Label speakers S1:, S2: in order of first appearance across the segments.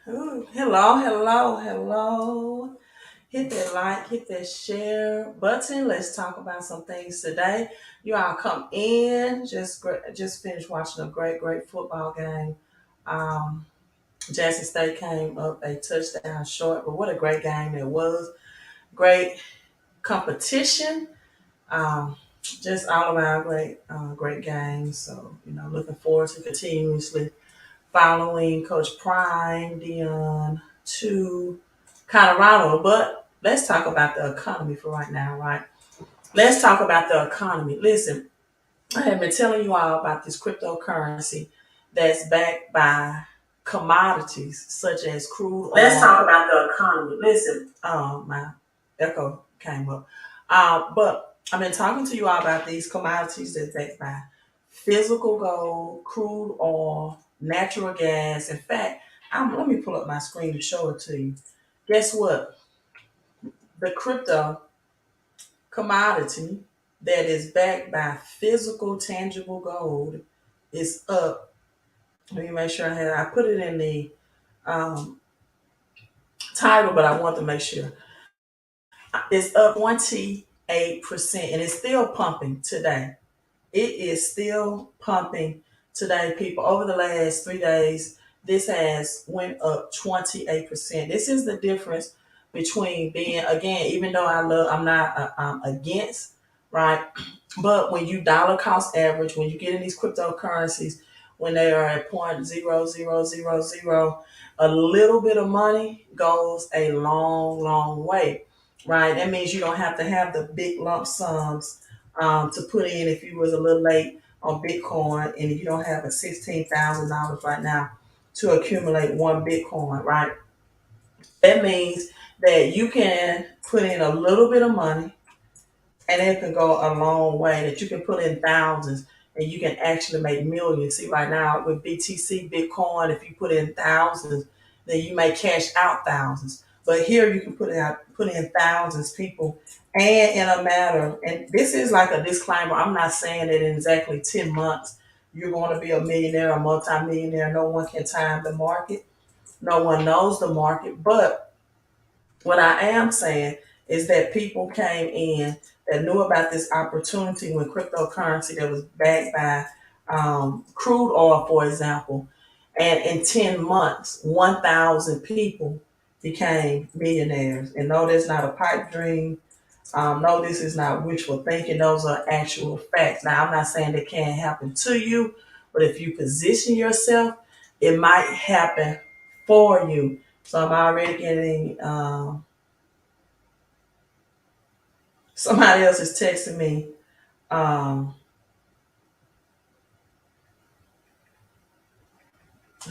S1: Ooh, hello, hello, hello. Hit that like, hit that share button. Let's talk about some things today. You all come in. Just finished watching a great football game. Um, Jackson State came up a touchdown short, but what a great game it was. Great competition. Um, just all around great games. So looking forward to continuously following Coach Prime, Dion to Colorado. But let's talk about the economy for right now, right? Let's talk about the economy. Listen, I have been telling you all about this cryptocurrency that's backed by commodities such as crude oil. Let's talk about the economy. Listen, my echo came up. But I've been talking to you all about these commodities that's backed by physical gold, crude oil, natural gas. In fact, let me pull up my screen to show it to you. Guess what? The crypto commodity that is backed by physical, tangible gold is up. Let me make sure I put it in the um, title, but I want to make sure it's up 28%, and it's still pumping today. It is still pumping today, people. Over the last 3 days, this has went up 28%. This is the difference between being, again, even though I'm not against, right? But when you dollar cost average, when you get in these cryptocurrencies, when they are at 0.0000, a little bit of money goes a long way, right? That means you don't have to have the big lump sums to put in if you was a little late on Bitcoin and you don't have a $16,000 right now to accumulate one Bitcoin, right? That means that you can put in a little bit of money and it can go a long way, that you can put in thousands and you can actually make millions. See, right now with BTC, Bitcoin, if you put in thousands, then you may cash out thousands. But here you can put in thousands, people, and in a matter, and this is like a disclaimer, I'm not saying that in exactly 10 months you're going to be a millionaire, a multimillionaire. No one can time the market. No one knows the market. But what I am saying is that people came in that knew about this opportunity when cryptocurrency that was backed by crude oil, for example, and in 10 months, 1,000 people became millionaires. And no, that's not a pipe dream. No, this is not wishful thinking. Those are actual facts. Now, I'm not saying that can't happen to you, but if you position yourself, it might happen for you. So I'm already getting somebody else is texting me. Um,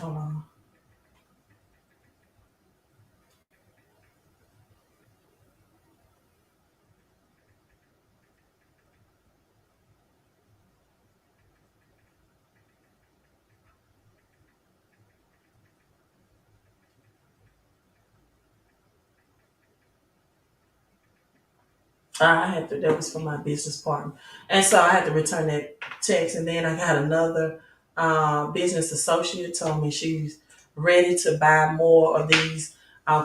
S1: Hold on. I had to, that was for my business partner. And so I had to return that text. And then I got another business associate told me she's ready to buy more of these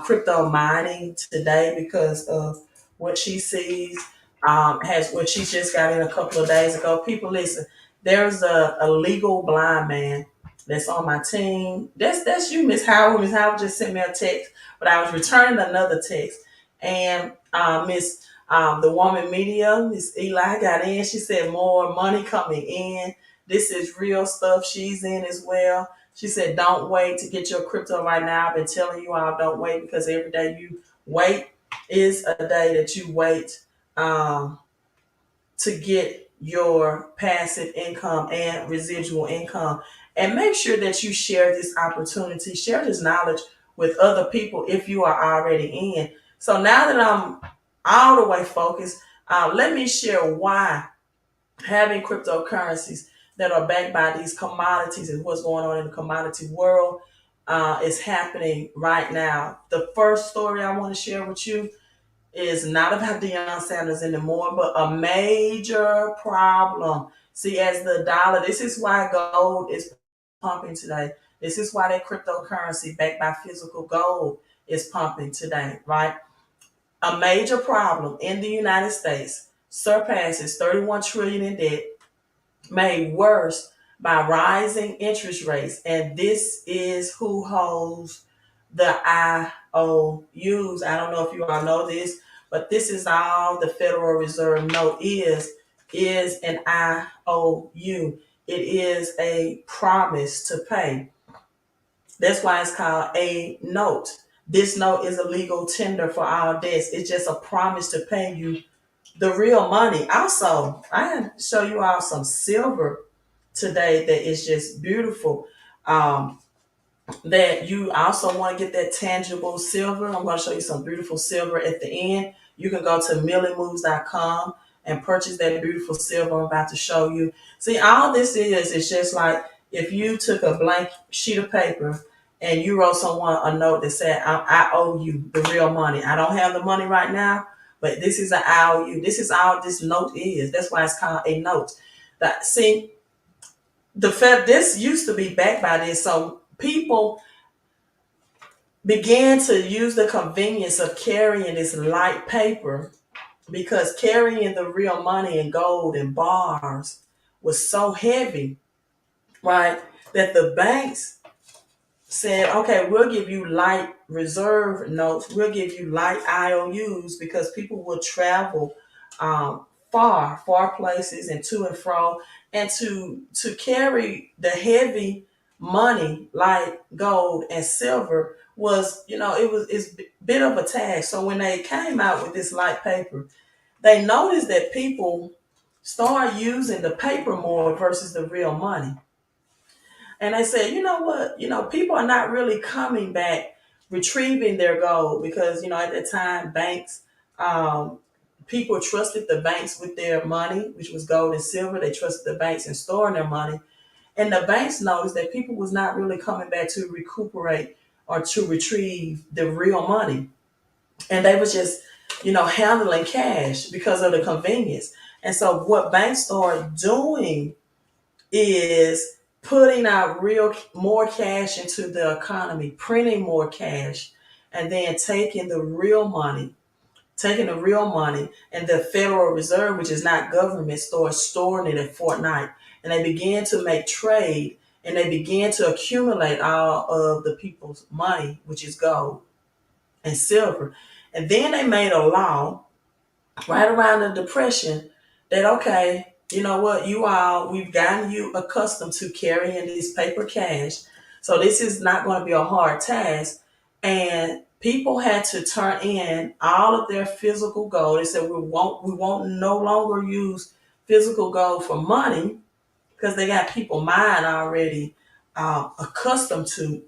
S1: crypto mining today because of what she sees has what she just got in a couple of days ago. People, listen, there's a legal blind man that's on my team. That's you, Miss Howard. Miss Howard just sent me a text, but I was returning another text. And Miss the woman media, Miss Eli, got in. She said more money coming in. This is real stuff. She's in as well. She said, don't wait to get your crypto right now. I've been telling you all, don't wait because every day you wait is a day that you wait um, to get your passive income and residual income. And make sure that you share this opportunity, share this knowledge with other people if you are already in. So now that I'm all the way focused, let me share why having cryptocurrencies that are backed by these commodities and what's going on in the commodity world is happening right now. The first story I want to share with you is not about Deion Sanders anymore, but a major problem. See, as the dollar, this is why gold is pumping today. This is why that cryptocurrency backed by physical gold is pumping today, right? A major problem in the United States surpasses 31 trillion in debt, made worse by rising interest rates. And this is who holds the IOUs. I don't know if you all know this, but this is all the Federal Reserve note is an IOU. It is a promise to pay. That's why it's called a note. This note is a legal tender for our debts. It's just a promise to pay you the real money. Also, I can show you all some silver today that is just beautiful. Um, that you also want to get that tangible silver. I'm going to show you some beautiful silver at the end. You can go to millionmoves.com and purchase that beautiful silver I'm about to show you. See, all this is just like if you took a blank sheet of paper and you wrote someone a note that said, I owe you the real money. I don't have the money right now, but this is an IOU. This is all this note is. That's why it's called a note. That see, the Fed, this used to be backed by this. So people began to use the convenience of carrying this light paper because carrying the real money in gold and bars was so heavy, right? That the banks said, okay, we'll give you light reserve notes, we'll give you light IOUs because people will travel far places and to and fro, and to carry the heavy money like gold and silver was, it's a bit of a task. So when they came out with this light paper, they noticed that people start using the paper more versus the real money. And I said, you know what? People are not really coming back, retrieving their gold because, at that time, banks, um, people trusted the banks with their money, which was gold and silver. They trusted the banks in storing their money. And the banks noticed that people was not really coming back to recuperate or to retrieve the real money. And they was just, handling cash because of the convenience. And so what banks started doing is putting out real more cash into the economy, printing more cash, and then taking the real money, and the Federal Reserve, which is not government, started storing it at Fort Knight. And they began to make trade and they began to accumulate all of the people's money, which is gold and silver. And then they made a law right around the depression that, okay, you know what, we've gotten you accustomed to carrying this paper cash, so this is not going to be a hard task. And people had to turn in all of their physical gold. They said we won't no longer use physical gold for money because they got people mind already accustomed to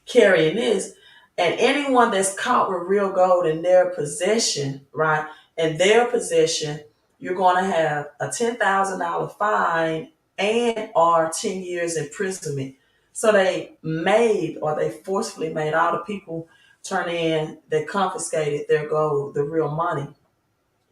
S1: carrying this. And anyone that's caught with real gold in their possession, right? In their possession, you're going to have a $10,000 fine and or 10 years imprisonment. So they forcefully made all the people turn in that confiscated their gold, the real money.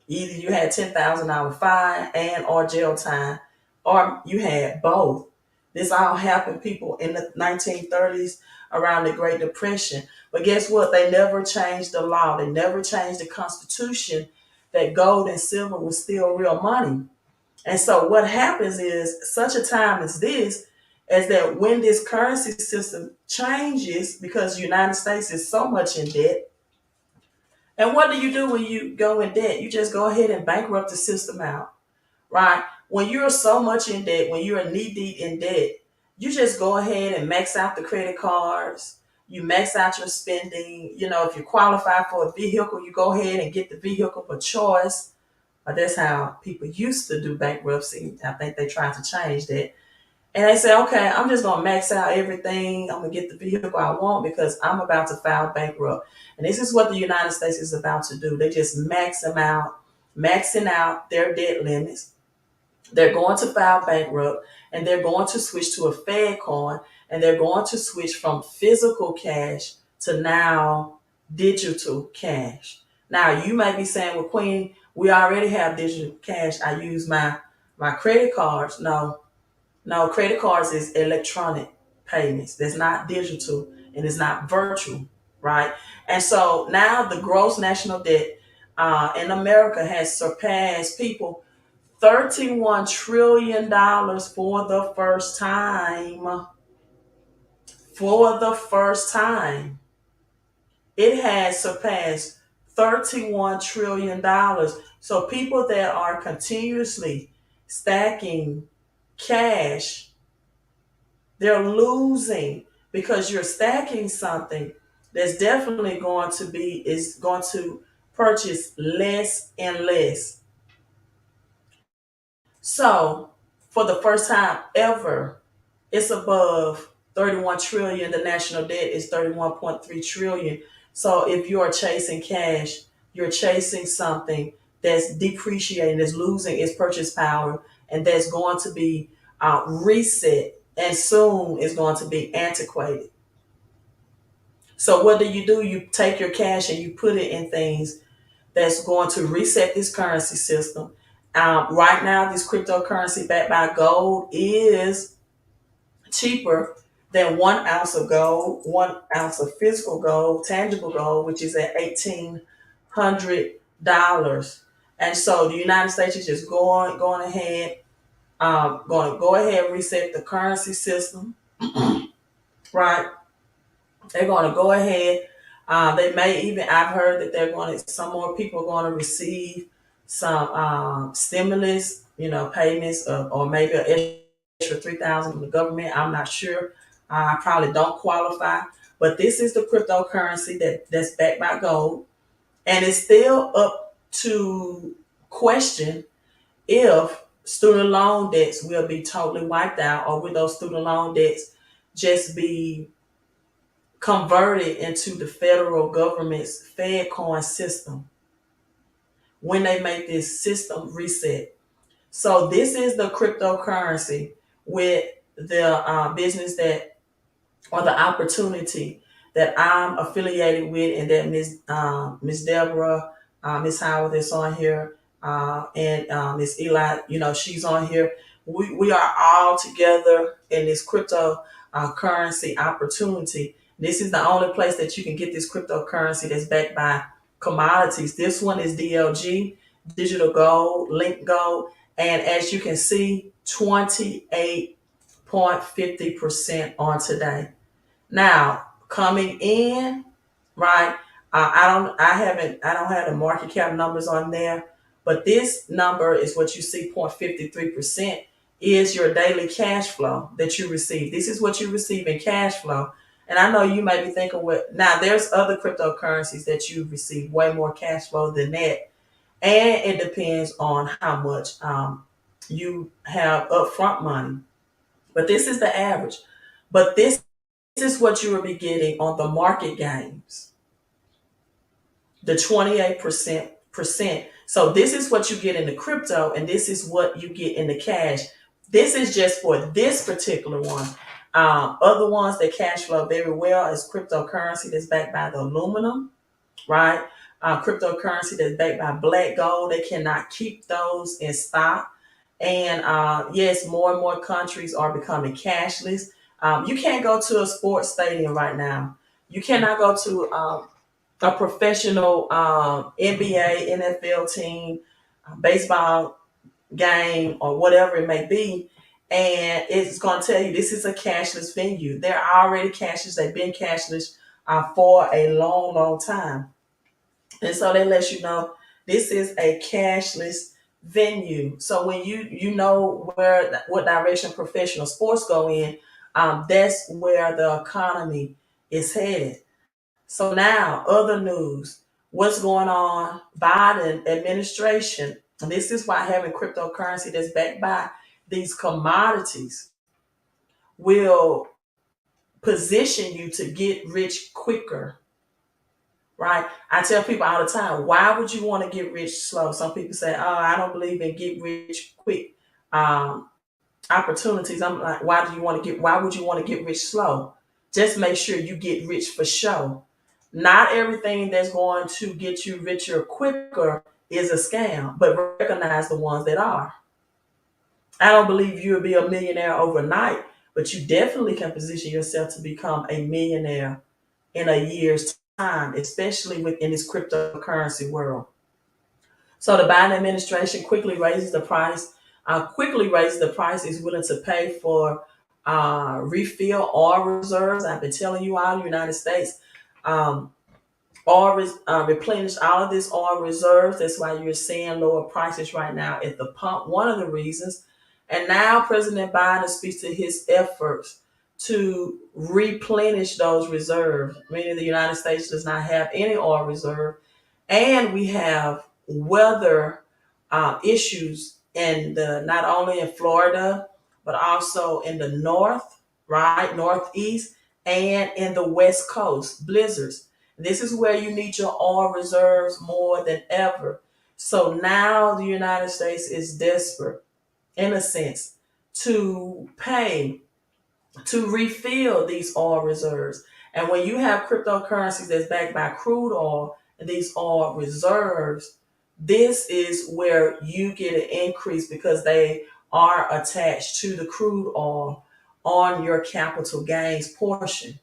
S1: Either you had $10,000 fine and or jail time, or you had both. This all happened, people, in the 1930s around the Great Depression. But guess what? They never changed the law. They never changed the Constitution that gold and silver was still real money. And so what happens is such a time as this, as that when this currency system changes, because the United States is so much in debt, and what do you do when you go in debt? You just go ahead and bankrupt the system out, right? When you're so much in debt, when you're knee deep in debt, you just go ahead and max out the credit cards. You max out your spending. If you qualify for a vehicle, you go ahead and get the vehicle of choice. But that's how people used to do bankruptcy. I think they tried to change that. And they say, okay, I'm just going to max out everything. I'm going to get the vehicle I want because I'm about to file bankrupt. And this is what the United States is about to do. They just maxing out their debt limits. They're going to file bankrupt, and they're going to switch to a Fed coin, and they're going to switch from physical cash to now digital cash. Now, you may be saying, well, Queen, we already have digital cash. I use my credit cards. No, credit cards is electronic payments. That's not digital and it's not virtual, right? And so now the gross national debt in America has surpassed people $31 trillion for the first time. For the first time, it has surpassed $31 trillion. So people that are continuously stacking cash, they're losing because you're stacking something that's definitely going to purchase less and less. So for the first time ever, it's above 31 trillion. The national debt is 31.3 trillion. So if you are chasing cash, you're chasing something that's depreciating, that's losing its purchase power, and that's going to be reset, and soon is going to be antiquated. So what do? You take your cash and you put it in things that's going to reset this currency system. Right now, this cryptocurrency backed by gold is cheaper than 1 ounce of gold, 1 ounce of physical gold, tangible gold, which is at $1,800. And so the United States is just going ahead, going to go ahead and reset the currency system, right? They're going to go ahead. They may even, I've heard that some more people are going to receive some stimulus, payments, or maybe an extra 3,000 from the government. I'm not sure. I probably don't qualify, but this is the cryptocurrency that's backed by gold, and it's still up to question if student loan debts will be totally wiped out, or will those student loan debts just be converted into the federal government's Fed coin system when they make this system reset. So this is the cryptocurrency with the business that, or the opportunity that I'm affiliated with, and that Miss Deborah, Miss Howard that's on here, and Miss Eli, she's on here. We are all together in this crypto currency opportunity. This is the only place that you can get this cryptocurrency that's backed by commodities. This one is DLG, digital gold, link gold, and as you can see, 28.50% on today. Now, coming in, right? I don't have the market cap numbers on there, but this number is what you see, 0.53% is your daily cash flow that you receive. This is what you receive in cash flow. And I know you may be thinking, well, now there's other cryptocurrencies that you receive way more cash flow than that. And it depends on how much you have upfront money. But this is the average. But this is what you will be getting on the market gains, the 28%. So this is what you get in the crypto, and this is what you get in the cash. This is just for this particular one. Other ones that cash flow very well is cryptocurrency that's backed by the aluminum, right? Cryptocurrency that's backed by black gold. They cannot keep those in stock. And yes, more and more countries are becoming cashless. You can't go to a sports stadium right now. You cannot go to a professional NBA, NFL team, baseball game, or whatever it may be. And it's going to tell you this is a cashless venue. They're already cashless. They've been cashless for a long, long time. And so that lets you know this is a cashless venue. So when you know what direction professional sports go in, that's where the economy is headed. So now, other news. What's going on? Biden administration. And this is why having cryptocurrency that's backed by these commodities will position you to get rich quicker, right? I tell people all the time, why would you want to get rich slow? Some people say, oh, I don't believe in get rich quick opportunities. I'm like, why would you want to get rich slow? Just make sure you get rich for show. Not everything that's going to get you richer quicker is a scam, but recognize the ones that are. I don't believe you'll be a millionaire overnight, but you definitely can position yourself to become a millionaire in a year's time, especially within this cryptocurrency world. So the Biden administration quickly raises the price is willing to pay for refill oil reserves. I've been telling you all, the United States um, replenish all of this oil reserves. That's why you're seeing lower prices right now at the pump. One of the reasons. And now President Biden speaks to his efforts to replenish those reserves, meaning the United States does not have any oil reserve, and we have weather issues in the not only in Florida but also in the north, right, northeast, and in the west coast, blizzards. This is where you need your oil reserves more than ever. So now the United States is desperate, in a sense, to pay to refill these oil reserves. And when you have cryptocurrencies that's backed by crude oil and these oil reserves, this is where you get an increase because they are attached to the crude oil on your capital gains portion.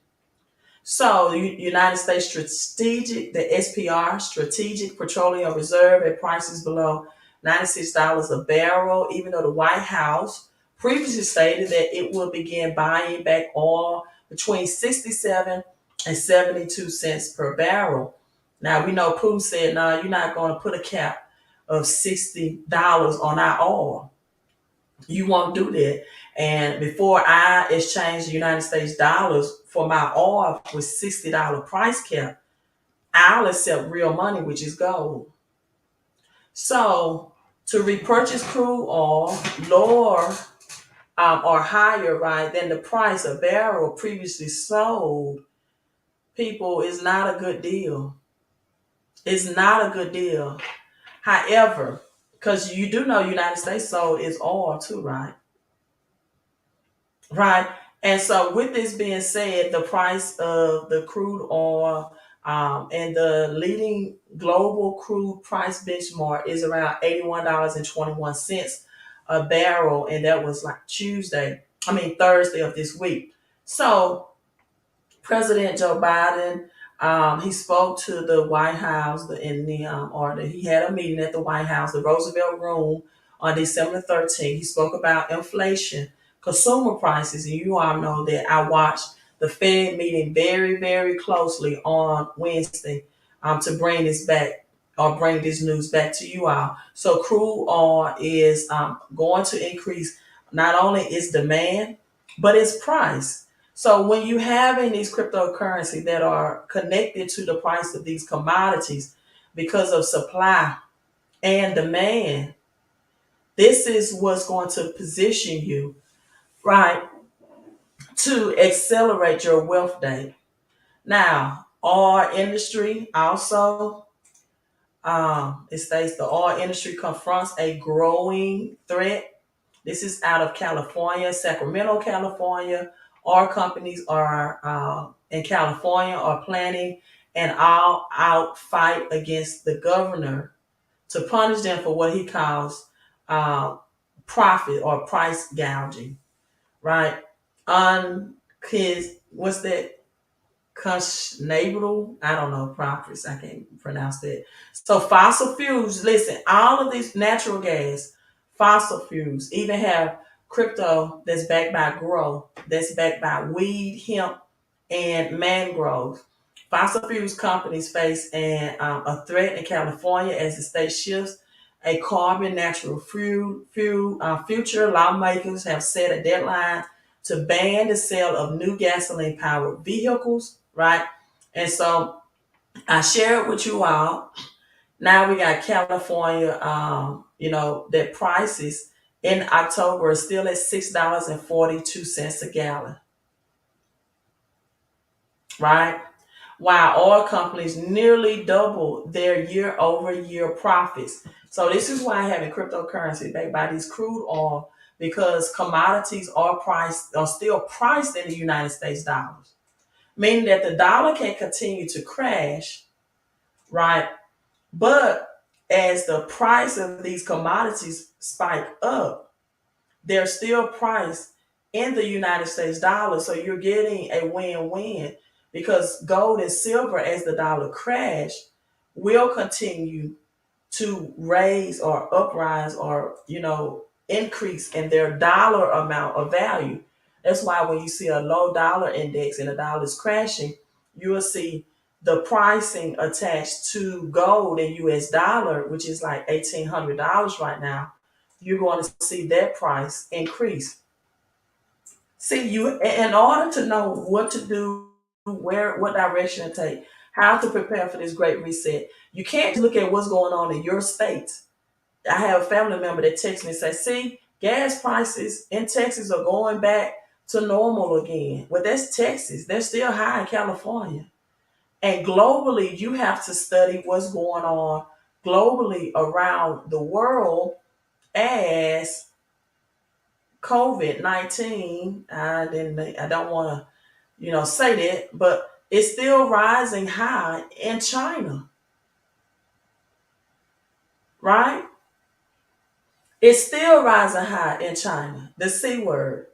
S1: So the United States the SPR, Strategic Petroleum Reserve, at prices below $96 a barrel, even though the White House previously stated that it will begin buying back oil between 67 and 72 cents per barrel. Now we know Putin said, no, you're not going to put a cap of $60 on our oil. You won't do that. And before I exchange the United States dollars for my oil with $60 price cap, I'll accept real money, which is gold. So to repurchase crude oil lower or higher, right, than the price a barrel previously sold, people, is not a good deal. It's not a good deal. However, because you do know United States sold its oil too, right? Right. And so, with this being said, the price of the crude oil and the leading global crude price benchmark is around $81.21 a barrel. And that was like Thursday of this week. So, President Joe Biden, he spoke to the White House he had a meeting at the White House, the Roosevelt Room, on December 13th. He spoke about inflation, consumer prices, and you all know that I watched the Fed meeting very, very closely on Wednesday to bring this news back to you all. So crude oil is going to increase not only its demand, but its price. So when you having these cryptocurrency that are connected to the price of these commodities because of supply and demand, this is what's going to position you, right, to accelerate your wealth day. Now, oil industry also, it states the oil industry confronts a growing threat. This is out of California, Sacramento, California. Oil companies are in California are planning an all-out fight against the governor to punish them for what he calls uh, profit or price gouging, right? On his, what's that? Conscionable, I don't know, profits, I can't pronounce that. So fossil fuels, listen, all of these natural gas, fossil fuels, even have crypto that's backed by grow, that's backed by weed, hemp, and mangrove. Fossil fuels companies face a threat in California as the state shifts a carbon natural future. Lawmakers have set a deadline to ban the sale of new gasoline powered vehicles, right? And so I share it with you all. Now we got California, that prices in October are still at $6.42 a gallon, right? While oil companies nearly double their year over year profits. So this is why having cryptocurrency backed by these crude oil, because commodities are still priced in the United States dollars, meaning that the dollar can continue to crash, right? But as the price of these commodities spike up, they're still priced in the United States dollar. So you're getting a win-win because gold and silver, as the dollar crash, will continue to raise or uprise or increase in their dollar amount of value. That's why when you see a low dollar index and the dollar is crashing, you will see the pricing attached to gold and US dollar, which is like $1,800 right now. You're going to see that price increase. See, you in order to know what to do, what direction to take, how to prepare for this great reset, you can't just look at what's going on in your state. I have a family member that texts me and says, see, gas prices in Texas are going back to normal again. Well, that's Texas. They're still high in California. And globally, you have to study what's going on globally around the world as COVID-19. I don't want to, say that, but it's still rising high in China, right? It's still rising high in China, the C word.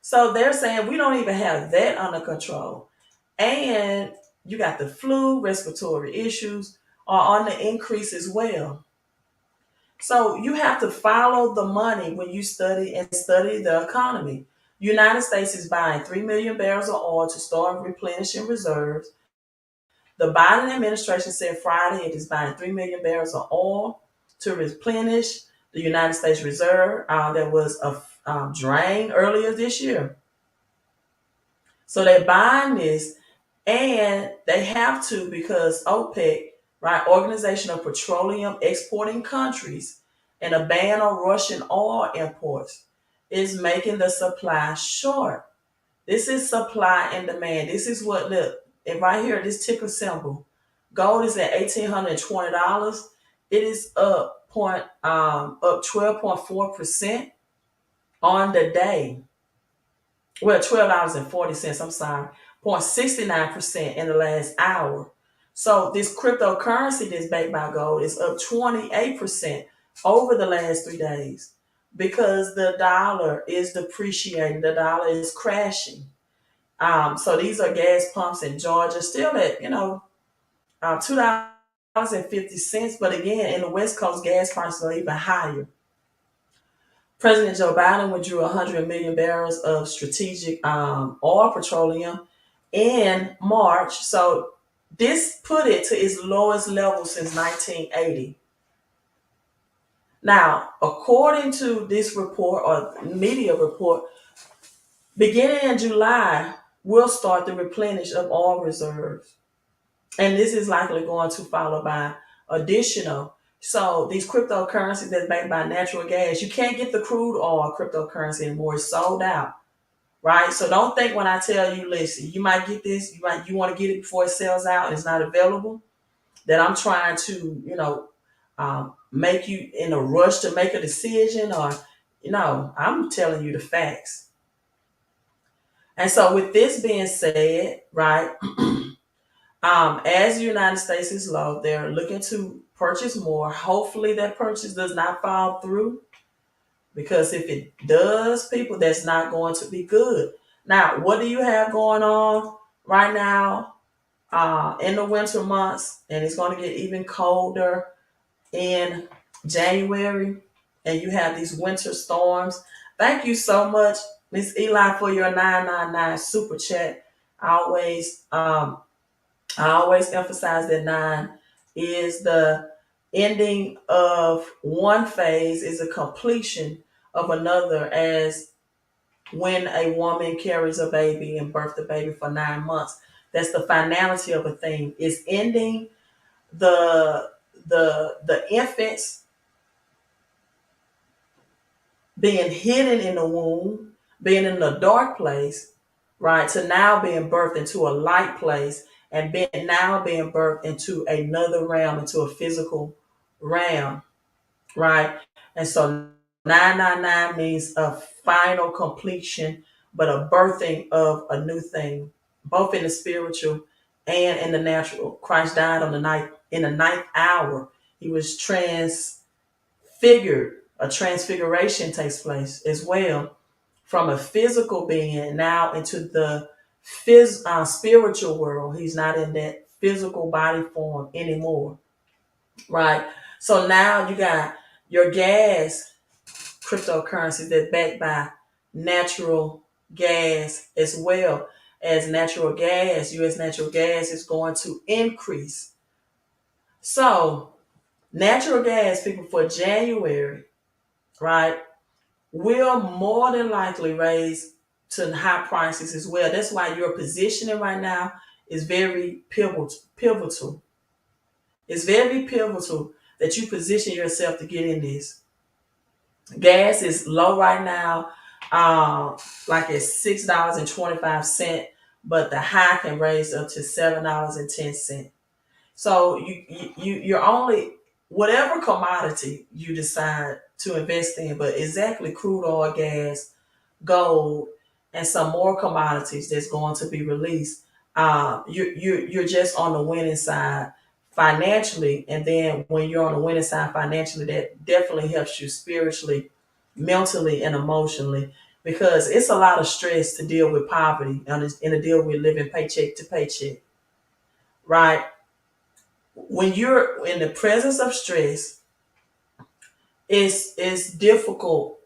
S1: So they're saying we don't even have that under control. And you got the flu, respiratory issues are on the increase as well. So you have to follow the money when you study the economy. United States is buying 3 million barrels of oil to start replenishing reserves. The Biden administration said Friday it is buying 3 million barrels of oil to replenish the United States reserve that was a drain earlier this year. So they're buying this, and they have to because OPEC, right, Organization of Petroleum Exporting Countries, and a ban on Russian oil imports is making the supply short. This is supply and demand. This is what, look, and right here, this ticker symbol. Gold is at $1,820. It is up 12.4% on the day. Well, $12.40, I'm sorry, 0.69% in the last hour. So this cryptocurrency that's backed by gold is up 28% over the last 3 days because the dollar is depreciating, the dollar is crashing. So these are gas pumps in Georgia, still at $2.50. But again, in the West Coast, gas prices are even higher. President Joe Biden withdrew 100 million barrels of strategic oil petroleum in March. So this put it to its lowest level since 1980. Now, according to this report or media report, beginning in July, we'll start the replenish of oil reserves. And this is likely going to follow by additional. So these cryptocurrencies that's backed by natural gas, you can't get the crude oil cryptocurrency anymore. It's sold out, right? So don't think when I tell you, listen, you might get this, you want to get it before it sells out and it's not available, that I'm trying to, make you in a rush to make a decision or, I'm telling you the facts. And so with this being said, right, as the United States is low, they're looking to purchase more. Hopefully that purchase does not fall through because if it does, people, that's not going to be good. Now, what do you have going on right now in the winter months? And it's going to get even colder in January. And you have these winter storms. Thank you so much, Miss Eli, for your 999 super chat. Always I always emphasize that 9 is the ending of one phase, is a completion of another, as when a woman carries a baby and births the baby for 9 months. That's the finality of a thing. It's ending the the infants being hidden in the womb, being in a dark place, right, to now being birthed into a light place and now being birthed into another realm, into a physical realm, right? And so 999 means a final completion, but a birthing of a new thing, both in the spiritual and in the natural. Christ died on the night in the ninth hour. He was transfigured. A transfiguration takes place as well from a physical being now into the spiritual world. He's not in that physical body form anymore, right? So now you got your gas cryptocurrencies that backed by natural gas as well as natural gas. U.S. natural gas is going to increase. So natural gas, people, for January, right, will more than likely raise to high prices as well. That's why your positioning right now is very pivotal. Pivotal. It's very pivotal that you position yourself to get in this. Gas is low right now, like at $6.25, but the high can raise up to $7.10. So you're only whatever commodity you decide to invest in, but exactly crude oil, gas, gold, and some more commodities that's going to be released. You're just on the winning side financially, and then when you're on the winning side financially, that definitely helps you spiritually, mentally, and emotionally, because it's a lot of stress to deal with poverty and a deal with living paycheck to paycheck, right? When you're in the presence of stress, it's difficult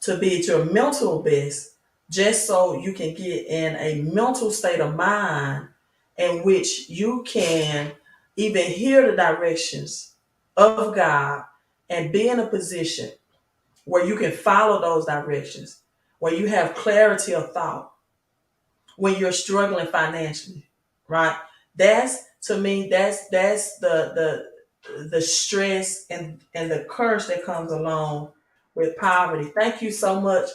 S1: to be at your mental best, just so you can get in a mental state of mind in which you can even hear the directions of God and be in a position where you can follow those directions, where you have clarity of thought when you're struggling financially, right? That's, to me, that's the stress and the curse that comes along with poverty. Thank you so much,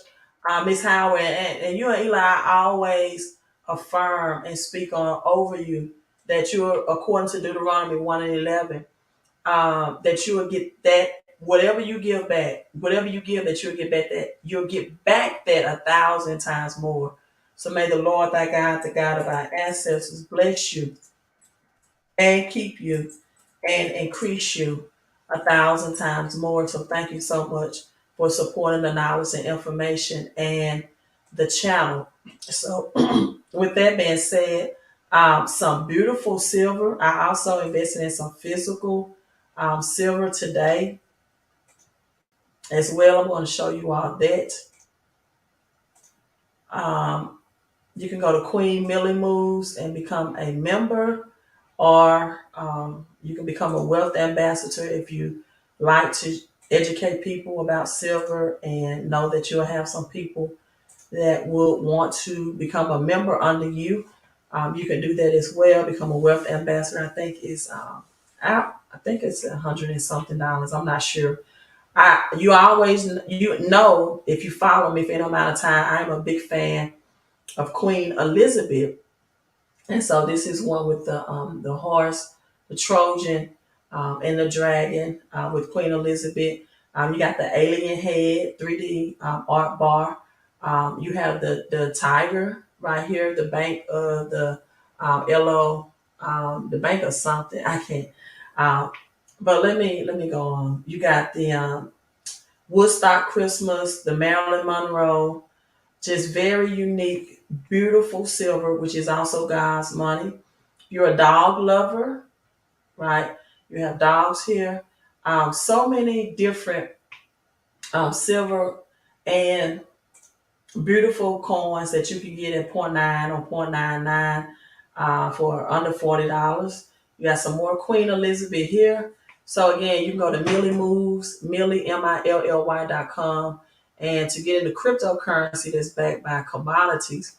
S1: Miss Howard, and you and Eli always affirm and speak on over you that you're, according to Deuteronomy 1:11, that you will get that whatever you give back, whatever you give, that you'll get back, that you'll get back that 1,000 times more. So may the Lord thy God, the God of our ancestors, bless you and keep you and increase you 1,000 times more. So thank you so much for supporting the knowledge and information and the channel. So with that being said, some beautiful silver. I also invested in some physical silver today as well. I'm going to show you all that. Um, you can go to Queen Millie Moves and become a member, or you can become a wealth ambassador if you like to educate people about silver and know that you'll have some people that would want to become a member under you. You can do that as well. Become a wealth ambassador. I think is out. I think it's $100 and something. I'm not sure. You always, you know, if you follow me for any amount of time, I'm a big fan of Queen Elizabeth, and so this is one with the horse, the Trojan, and the dragon with Queen Elizabeth. You got the alien head 3D art bar. You have the tiger right here, the bank of the LO, the bank of something. I can't. Um, but let me go on. You got the Woodstock Christmas, the Marilyn Monroe, just very unique, beautiful silver, which is also God's money. You're a dog lover, right? You have dogs here. So many different silver and beautiful coins that you can get at point 0.9 or 0.99 for under $40. You got some more Queen Elizabeth here. So again, you can go to Millie Moves, Millie, MILLY.com. And to get into cryptocurrency that's backed by commodities,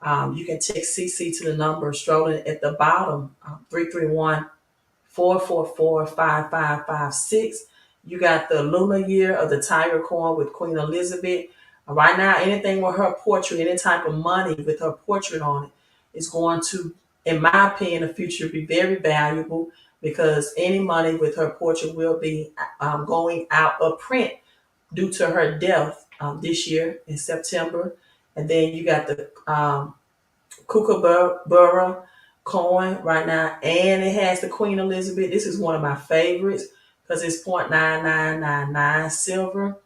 S1: you can text CC to the number strolling at the bottom, 331-444-5556. You got the lunar year of the tiger coin with Queen Elizabeth. Right now, anything with her portrait, any type of money with her portrait on it is going to, in my opinion, in the future be very valuable, because any money with her portrait will be going out of print due to her death this year in September. And then you got the Kookaburra coin right now, and it has the Queen Elizabeth. This is one of my favorites because it's 0.9999 silver.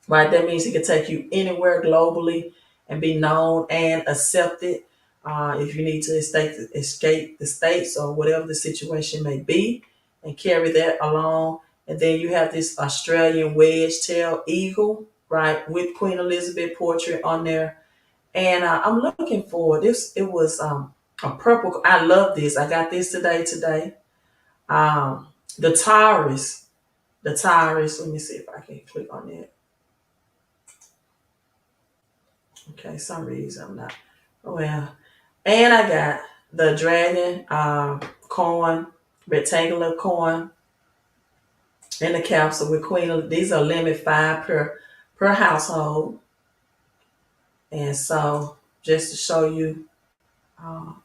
S1: right? That means it can take you anywhere globally and be known and accepted. If you need to escape the states or whatever the situation may be, and carry that along. And then you have this Australian wedge-tailed eagle, right, with Queen Elizabeth portrait on there. And I'm looking for this. It was a purple. I love this. I got this today. Um, the Taurus. The Taurus. Let me see if I can click on that. Okay, some reason I'm not. Well, and I got the dragon coin, rectangular coin in the capsule with Queen. These are limit 5 per household, and so just to show you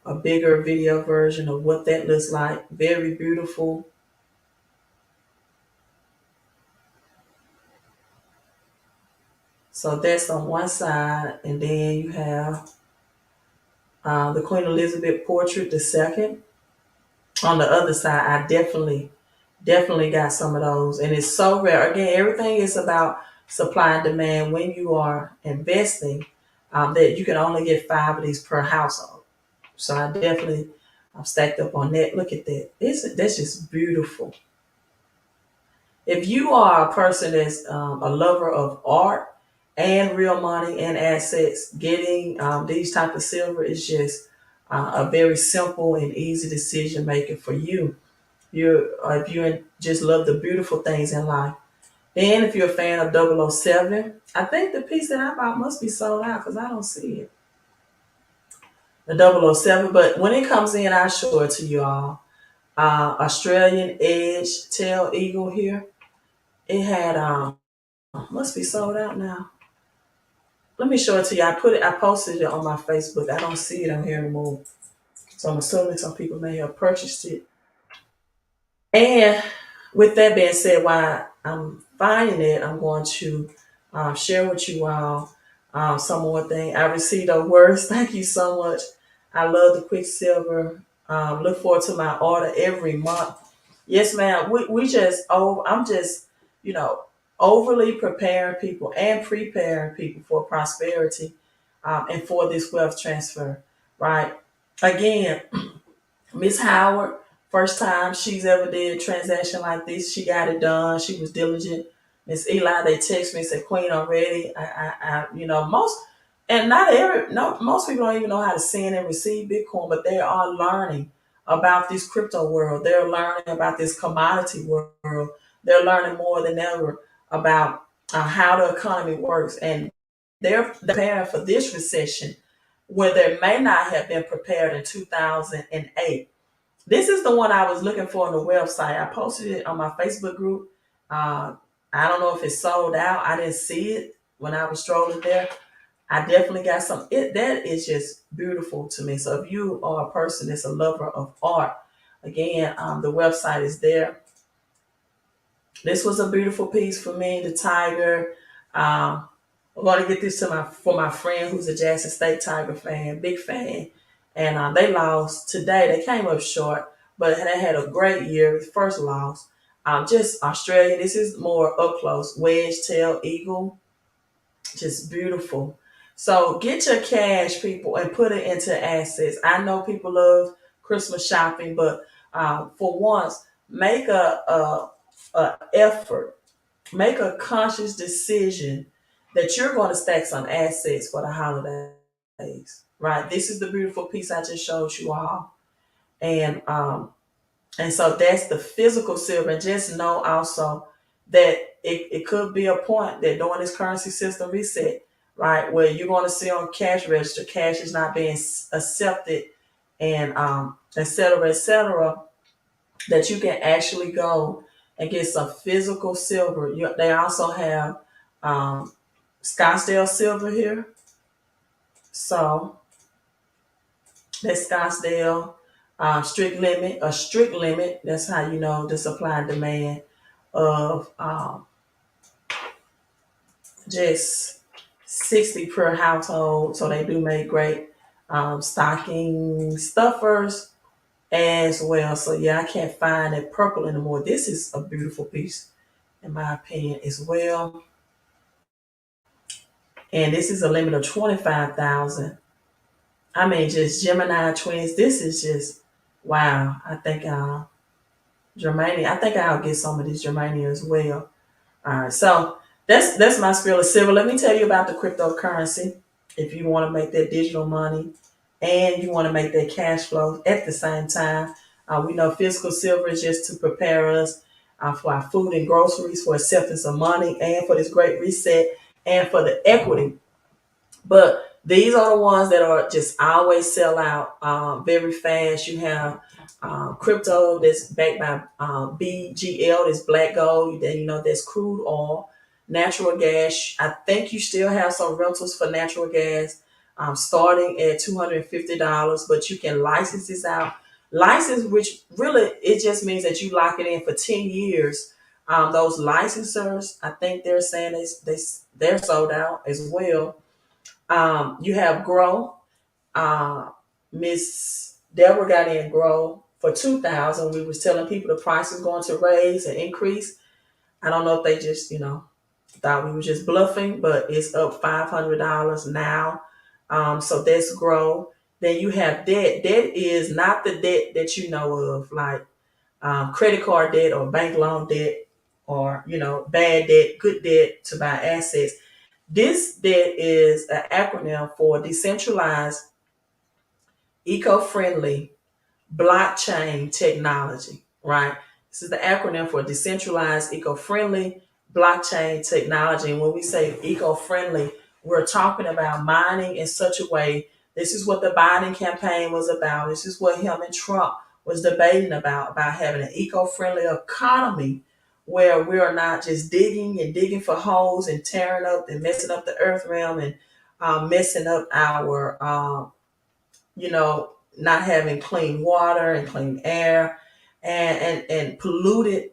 S1: a bigger video version of what that looks like. Very beautiful. So that's on one side, and then you have the Queen Elizabeth portrait, the second. On the other side, I definitely got some of those, and it's so rare. Again, everything is about supply and demand. When you are investing, that you can only get 5 of these per household. So I definitely I'm stacked up on that. Look at that. That's just beautiful. If you are a person that's a lover of art and real money and assets, getting these type of silver is just a very simple and easy decision making for you. If you just love the beautiful things in life. Then if you're a fan of 007, I think the piece that I bought must be sold out because I don't see it. The 007, but when it comes in, I'll show it to you all. Australian Edge Tail Eagle here. It had must be sold out now. Let me show it to you. I posted it on my Facebook. I don't see it on here anymore. So I'm assuming some people may have purchased it. And with that being said, while I'm finding it, I'm going to share with you all some more thing. I received a words. Thank you so much. I love the Quicksilver. Look forward to my order every month. Yes, ma'am. We just I'm just you know overly preparing people and preparing people for prosperity and for this wealth transfer. Right. Again, Miss Howard, first time she's ever did a transaction like this, she got it done. She was diligent. Miss Eli, they text me and said, "Queen, I'm ready." Most and not every no most people don't even know how to send and receive Bitcoin, but they are learning about this crypto world. They're learning about this commodity world. They're learning more than ever about how the economy works, and they're preparing for this recession where they may not have been prepared in 2008. This is the one I was looking for on the website. I posted it on my Facebook group. Uh, I don't know if it's sold out. I didn't see it when I was strolling there. I definitely got some. That is just beautiful to me. So if you are a person that's a lover of art, again, the website is there. This was a beautiful piece for me. The tiger. I'm going to get this to my friend who's a Jackson State Tiger fan, big fan, and they lost today. They came up short, but they had a great year. First loss. Just Australia. This is more up close. Wedge tail eagle, just beautiful. So get your cash, people, and put it into assets. I know people love Christmas shopping, but for once, make a effort. Make a conscious decision that you're going to stack some assets for the holidays. Right. This is the beautiful piece I just showed you all. And so that's the physical silver. And just know also that it could be a point that during this currency system reset, right, where you're going to see on cash register, cash is not being accepted and et cetera, that you can actually go and get some physical silver. They also have Scottsdale silver here. So that's Scottsdale a strict limit. That's how you know the supply and demand of just 60 per household. So they do make great stocking stuffers as well. So yeah, I can't find that purple anymore. This is a beautiful piece in my opinion as well. and this is a limit of 25,000. I mean, just Gemini twins. This is just wow. I think Germania. I think I'll get some of these Germania as well. All right, so that's my spiel of silver. Let me tell you about the cryptocurrency. If you want to make that digital money and you want to make that cash flow at the same time, we know physical silver is just to prepare us for our food and groceries, for acceptance of money, and for this great reset, and for the equity. But these are the ones that are just always sell out very fast. You have crypto that's backed by BGL, that's black gold. Then you know that's crude oil, natural gas. I think you still have some rentals for natural gas, starting at $250. But you can license this out. License, which really it just means that you lock it in for 10 years. Those licensors, I think they're saying they're sold out as well. You have Grow. Miss Deborah got in Grow for 2,000. We was telling people the price is going to raise and increase. I don't know if they just thought we were just bluffing, but it's up $500 now. So that's Grow. Then you have debt. Debt is not the debt that you know of, like credit card debt or bank loan debt, or bad debt, good debt to buy assets. This debt is an acronym for decentralized, eco-friendly blockchain technology, right? This is the acronym for decentralized, eco-friendly blockchain technology. And when we say eco-friendly, we're talking about mining in such a way. This is what the Biden campaign was about. This is what him and Trump was debating about having an eco-friendly economy where we are not just digging and digging for holes and tearing up and messing up the earth realm and messing up our not having clean water and clean air, and polluting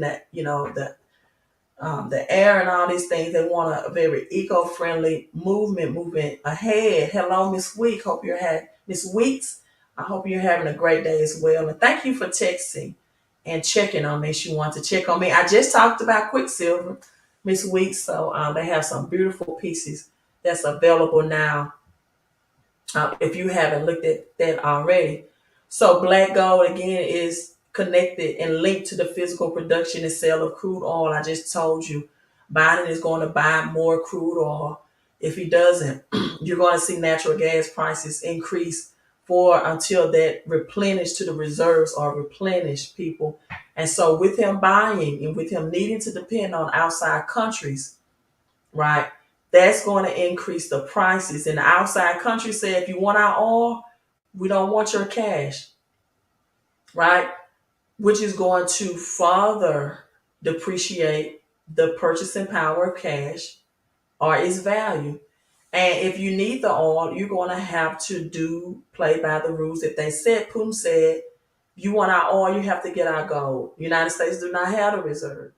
S1: that, the air and all these things. They want a very eco-friendly movement ahead. Hello, Miss Week. Hope you're having Miss Weeks. I hope you're having a great day as well. And thank you for texting and checking on me. She wants to check on me. I just talked about Quicksilver, Miss Weeks. So they have some beautiful pieces that's available now, if you haven't looked at that already. So black gold again is connected and linked to the physical production and sale of crude oil. I just told you Biden is going to buy more crude oil. If he doesn't, you're going to see natural gas prices increase for until that replenish to the reserves are replenished, people. And so with him buying and with him needing to depend on outside countries, right? That's going to increase the prices. And the outside country say, if you want our oil, we don't want your cash, right? Which is going to further depreciate the purchasing power of cash or its value. And if you need the oil, you're going to have to play by the rules that they said. Putin said, if you want our oil, you have to get our gold. United States do not have the reserve.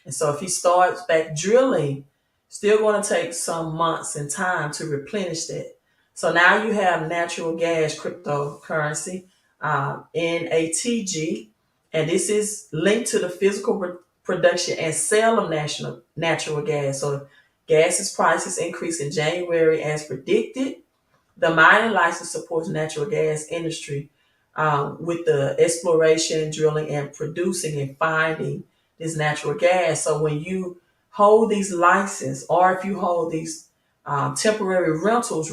S1: And so if he starts back drilling, still going to take some months and time to replenish that. So now you have natural gas cryptocurrency, NATG, and this is linked to the physical production and sale of natural gas. So gas's prices increase in January as predicted. The mining license supports natural gas industry with the exploration, drilling, and producing and finding this natural gas. So when you hold these licenses, or if you hold these temporary rentals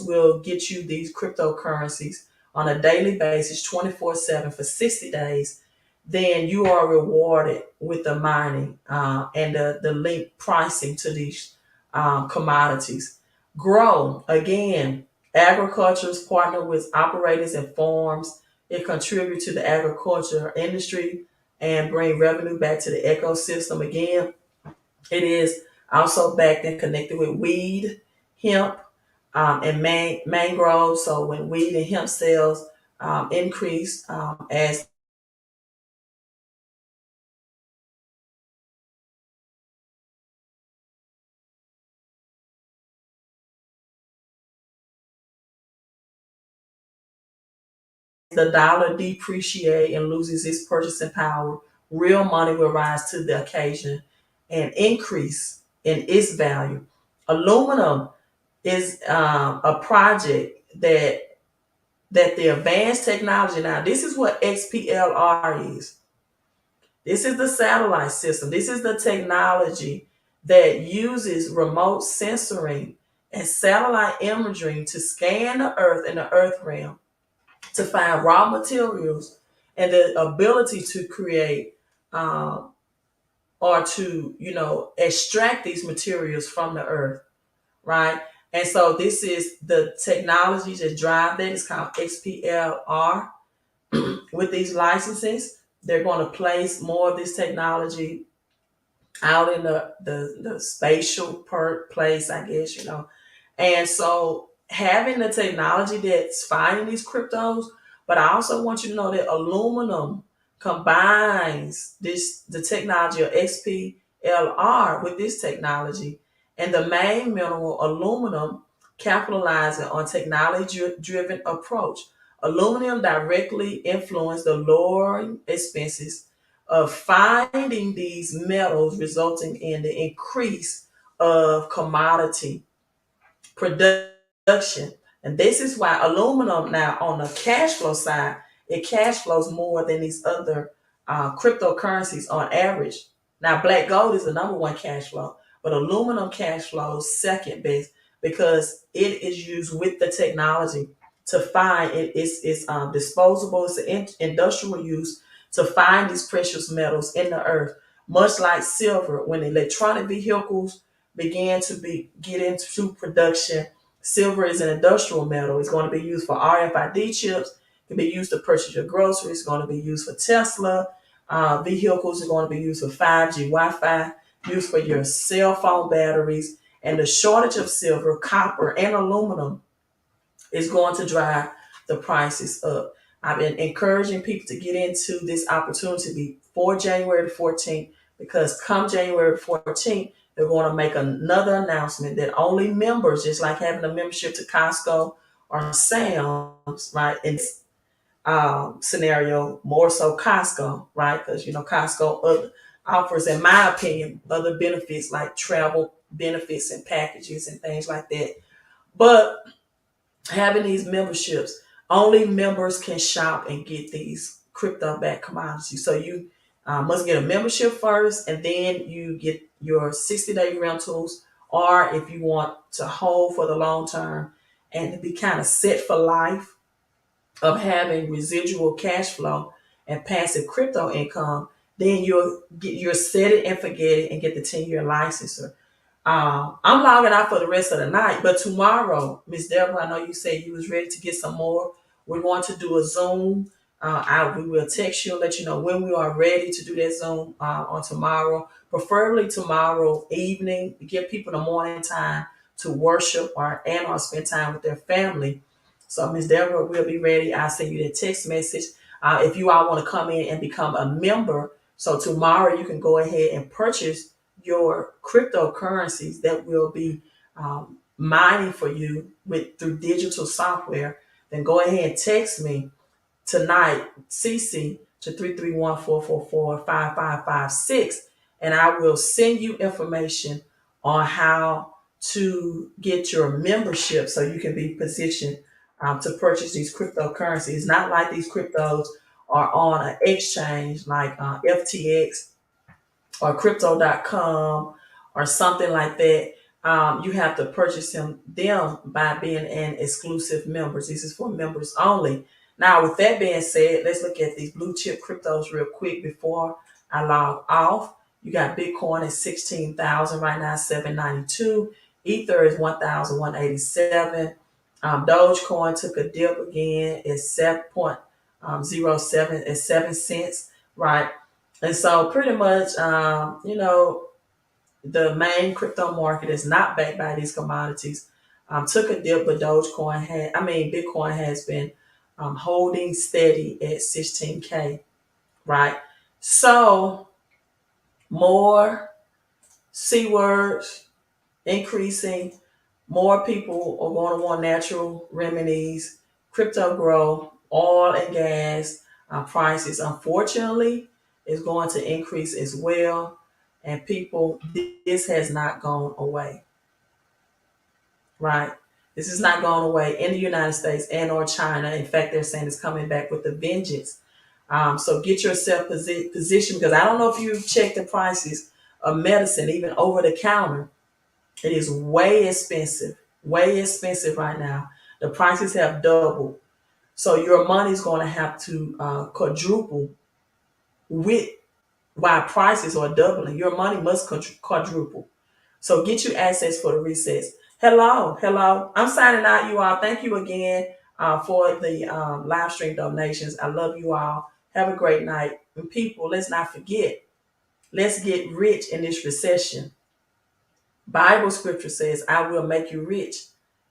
S1: will get you these cryptocurrencies on a daily basis, 24/7 for 60 days. Then you are rewarded with the mining and the link pricing to these commodities. Grow, again, agricultures partner with operators and farms. It contributes to the agriculture industry and bring revenue back to the ecosystem. Again, it is also backed and connected with weed, hemp, and mangrove. So when weed and hemp sales increase, as the dollar depreciates and loses its purchasing power, real money will rise to the occasion and increase in its value. Aluminum is a project that the advanced technology. Now, this is what XPLR is. This is the satellite system. This is the technology that uses remote sensoring and satellite imagery to scan the Earth and the Earth realm to find raw materials and the ability to create um, or to, extract these materials from the Earth, right? And so this is the technology that drive that. It's called XPLR. With these licenses, they're going to place more of this technology out in the spatial place, I guess. And so having the technology that's finding these cryptos, but I also want you to know that aluminum combines the technology of XPLR with this technology. And the main mineral, aluminum, capitalizing on technology driven approach. Aluminum directly influenced the lowering expenses of finding these metals, resulting in the increase of commodity production. And this is why aluminum now on the cash flow side, it cash flows more than these other cryptocurrencies on average. Now, black gold is the number one cash flow, but aluminum cash flows second best because it is used with the technology to find it's disposable. It's an industrial use to find these precious metals in the earth, much like silver. When electronic vehicles began to get into production, silver is an industrial metal. It's going to be used for RFID chips. It can be used to purchase your groceries. It's going to be used for Tesla. Vehicles are going to be used for 5G Wi-Fi, used for your cell phone batteries. And the shortage of silver, copper, and aluminum is going to drive the prices up. I've been encouraging people to get into this opportunity before January the 14th, because come January the 14th, they're going to make another announcement that only members, just like having a membership to Costco or Sam's, right? In this scenario, more so Costco, right? Because, Costco offers, in my opinion, other benefits like travel benefits and packages and things like that. But having these memberships, only members can shop and get these crypto backed commodities. So you must get a membership first, and then you get your 60-day rentals, or if you want to hold for the long term and to be kind of set for life of having residual cash flow and passive crypto income, then you're set it and forget it and get the 10-year license. I'm logging out for the rest of the night, but tomorrow, Miss Deborah, I know you said you was ready to get some more. We're going to do a Zoom. We will text you and let you know when we are ready to do that Zoom on tomorrow, preferably tomorrow evening, to give people the morning time to worship or spend time with their family. So Miss Deborah will be ready. I'll send you the text message. If you all want to come in and become a member, so tomorrow you can go ahead and purchase your cryptocurrencies that will be mining for you through digital software. Then go ahead and text me tonight, CC, to 331-444-5556, and I will send you information on how to get your membership so you can be positioned to purchase these cryptocurrencies. It's not like these cryptos are on an exchange like FTX or crypto.com or something like that. You have to purchase them by being an exclusive member. This is for members only. Now, with that being said, let's look at these blue chip cryptos real quick before I log off. You got Bitcoin at 16,000 right now, 792. Ether is 1,187. Dogecoin took a dip again at 7.07 at 7 cents, right? And so pretty much, the main crypto market is not backed by these commodities. Took a dip, but Bitcoin has been holding steady at 16K, right? So more C words increasing, more people are going to want natural remedies, crypto grow, oil and gas prices, unfortunately, is going to increase as well. And people, this has not gone away. right? This is not going away in the United States and or China. In fact, they're saying it's coming back with a vengeance. So get yourself positioned, because I don't know if you've checked the prices of medicine, even over the counter. It is way expensive right now. The prices have doubled. So your money's going to have to quadruple with while prices are doubling. Your money must quadruple. So get you access for the resets. Hello, hello. I'm signing out, you all. Thank you again for the live stream donations. I love you all. Have a great night. And people, let's not forget, let's get rich in this recession. Bible scripture says, I will make you rich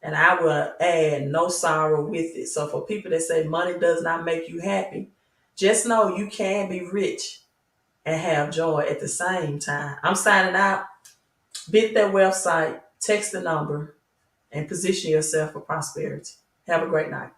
S1: and I will add no sorrow with it. So for people that say money does not make you happy, just know you can be rich and have joy at the same time. I'm signing out. Visit that website, text the number, and position yourself for prosperity. Have a great night.